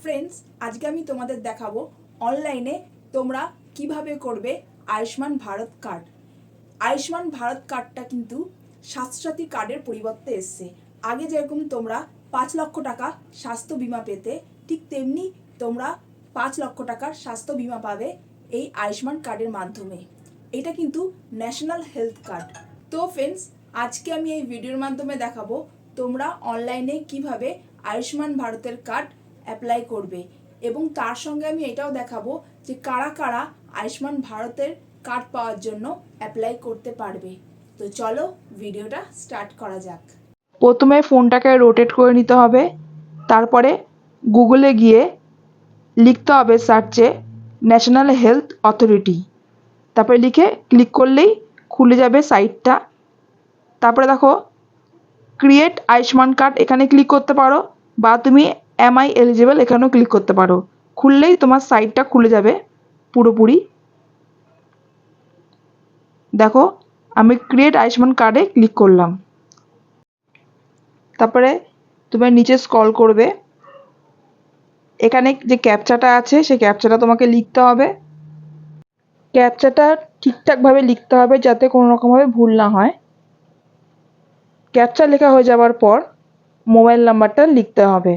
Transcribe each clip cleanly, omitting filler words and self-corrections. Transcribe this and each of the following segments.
Friends, আজকে আমি তোমাদের দেখাবো অনলাইনে তোমরা কিভাবে করবে আয়ুষ্মান ভারত কার্ড। আয়ুষ্মান ভারত কার্ডটা কিন্তু স্বাস্থ্যসাথী কার্ডের পরিবর্তে এসছে। আগে যেরকম তোমরা 5 লক্ষ টাকা স্বাস্থ্য বিমা পেতে, ঠিক তেমনি তোমরা 5 লক্ষ টাকার স্বাস্থ্য বিমা পাবে এই আয়ুষ্মান কার্ডের মাধ্যমে। এটা কিন্তু ন্যাশনাল হেলথ কার্ড। তো ফ্রেন্ডস, আজকে আমি এই ভিডিওর মাধ্যমে দেখাবো তোমরা অনলাইনে কিভাবে আয়ুষ্মান ভারতের কার্ড অ্যাপ্লাই করবে, এবং তার সঙ্গে আমি এটাও দেখাবো যে কারা কারা আয়ুষ্মান ভারতের কার্ড পাওয়ার জন্য অ্যাপ্লাই করতে পারবে। তো চলো ভিডিওটা স্টার্ট করা যাক। প্রথমে ফোনটাকে রোটেট করে নিতে হবে, তারপরে গুগলে গিয়ে লিখতে হবে সার্চে ন্যাশনাল হেলথ অথরিটি, তারপরে লিখে ক্লিক করলেই খুলে যাবে সাইটটা। তারপরে দেখো ক্রিয়েট আয়ুষ্মান কার্ড, এখানে ক্লিক করতে পারো, বা তুমি এমআই এলিজিবল এখানেও ক্লিক করতে পারো। খুললেই তোমার সাইটটা খুলে যাবে পুরোপুরি। দেখো আমি ক্রিয়েট আয়ুষ্মান কার্ডে ক্লিক করলাম। তারপরে তুমি নিচে স্ক্রল করবে, এখানে যে ক্যাপচাটা আছে সেই ক্যাপচাটা তোমাকে লিখতে হবে। ক্যাপচাটা ঠিকঠাকভাবে লিখতে হবে যাতে কোনো রকমভাবে ভুল না হয়। ক্যাপচা লেখা হয়ে যাওয়ার পর মোবাইল নাম্বারটা লিখতে হবে।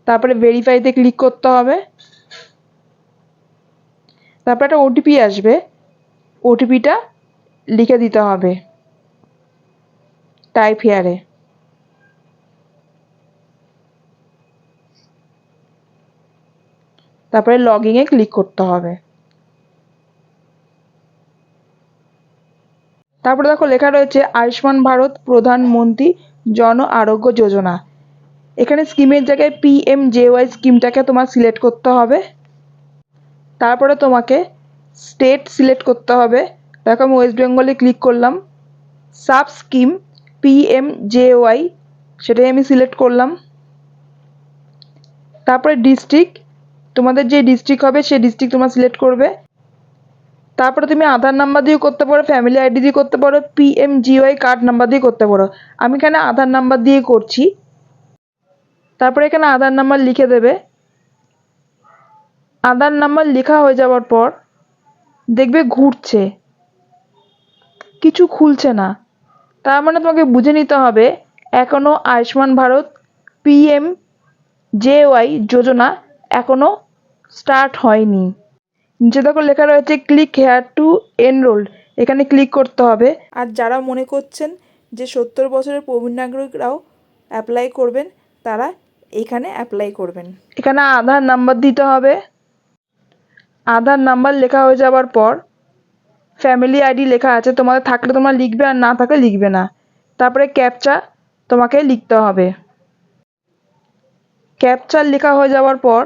তারপরে ভেরিফাইতে ক্লিক করতে হবে। তারপরে একটা ওটিপি আসবে, ওটিপিটা লিখে দিতে হবে টাইপ হিয়ারে। তারপরে লগইনে ক্লিক করতে হবে। তারপরে দেখো লেখা রয়েছে আয়ুষ্মান ভারত প্রধানমন্ত্রী জন আরোগ্য যোজনা। এখানে স্কিমের জায়গায় PMJY স্কিমটাকে তোমার সিলেক্ট করতে হবে। তারপরে তোমাকে স্টেট সিলেক্ট করতে হবে। দেখো আমি ওয়েস্ট বেঙ্গলে ক্লিক করলাম, সাব স্কিম PMJY সেটাই আমি সিলেক্ট করলাম। তারপরে ডিস্ট্রিক্ট, তোমাদের যে ডিস্ট্রিক্ট হবে সেই ডিস্ট্রিক্ট তোমরা সিলেক্ট করবে। তারপরে তুমি আধার নাম্বার দিয়ে করতে পারো, ফ্যামিলি আইডি দিয়ে করতে পারো, PMJY কার্ড নাম্বার দিয়ে করতে পারো। আমি এখানে আধার নাম্বার দিয়ে করছি। তারপরে এখানে আধার নাম্বার লিখে দেবে। আধার নাম্বার লেখা হয়ে যাওয়ার পর দেখবে ঘুরছে, কিছু খুলছে না। তার মানে তোমাকে বুঝে নিতে হবে এখনো আয়ুষ্মান ভারত PMJY যোজনা এখনো স্টার্ট হয়নি। নিচে দেখো লেখা রয়েছে ক্লিক হেয়ার টু এনরোল, এখানে ক্লিক করতে হবে। আর যারা মনে করছেন যে 70 বছরের প্রবীণ নাগরিকরাও অ্যাপ্লাই করবেন, তারা এখানে অ্যাপ্লাই করবেন। এখানে আধার নাম্বার দিতে হবে। আধার নাম্বার লেখা হয়ে যাওয়ার পর ফ্যামিলি আইডি লেখা আছে, তোমাদের থাকলে তোমরা লিখবে, আর না থাকলে লিখবে না। তারপরে ক্যাপচা তোমাকে লিখতে হবে। ক্যাপচা লেখা হয়ে যাওয়ার পর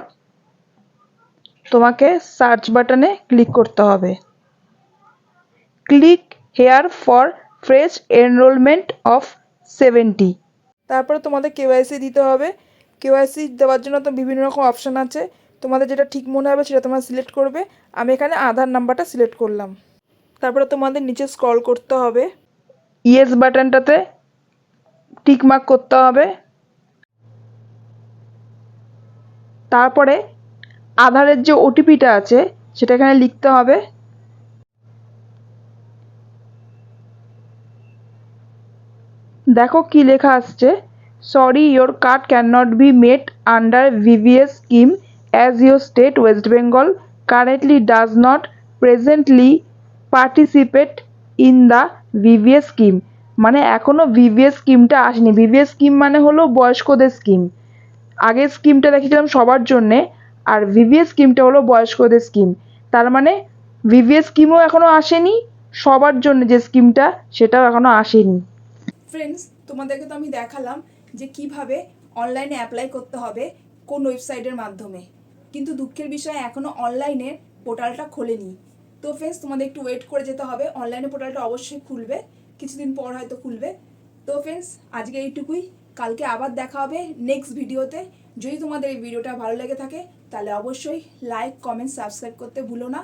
তোমাকে সার্চ বাটনে ক্লিক করতে হবে। Click here for fresh enrolment of 70। তারপরে তোমাদের কেওয়াইসি দিতে হবে। কেওয়াইসি দেওয়ার জন্য তো বিভিন্ন রকম অপশান আছে, তোমাদের যেটা ঠিক মনে হবে সেটা তোমরা সিলেক্ট করবে। আমি এখানে আধার নাম্বারটা সিলেক্ট করলাম। তারপরে তোমাদের নিচে স্ক্রল করতে হবে, ইয়েস বাটনটাতে টিক মার্ক করতে হবে। তারপরে আধারের যে ওটিপিটা আছে সেটা এখানে লিখতে হবে। দেখো কি লেখা আসছে, sorry your card can not be made under VVS scheme as your state West Bengal currently does not presently participate in the VVS scheme. মানে এখনো VVS স্কিমটা আসেনি। VVS স্কিম মানে হলো বয়স্কদের স্কিম। আগের স্কিমটা দেখেছিলাম সবার জন্যে, আর VVS স্কিমটা হলো বয়স্কদের স্কিম। তার মানে VVS স্কিমও এখনো আসেনি, সবার জন্য যে স্কিমটা সেটাও এখনো আসেনি। ফ্রেন্ডস, তোমাদেরকে তো আমি দেখালাম যে কিভাবে অনলাইনে অ্যাপ্লাই করতে হবে কোন ওয়েবসাইটের মাধ্যমে, কিন্তু দুঃখের বিষয় এখনও অনলাইনের পোর্টালটা খোলেনি। তো ফ্রেন্ডস, তোমাদের একটু ওয়েট করে যেতে হবে, অনলাইনে পোর্টালটা অবশ্যই খুলবে, কিছুদিন পর হয়তো খুলবে। তো ফ্রেন্ডস, আজকে এইটুকুই, কালকে আবার দেখা হবে নেক্সট ভিডিওতে। যদি তোমাদের এই ভিডিওটা ভালো লেগে থাকে তাহলে অবশ্যই লাইক, কমেন্ট, সাবস্ক্রাইব করতে ভুলো না।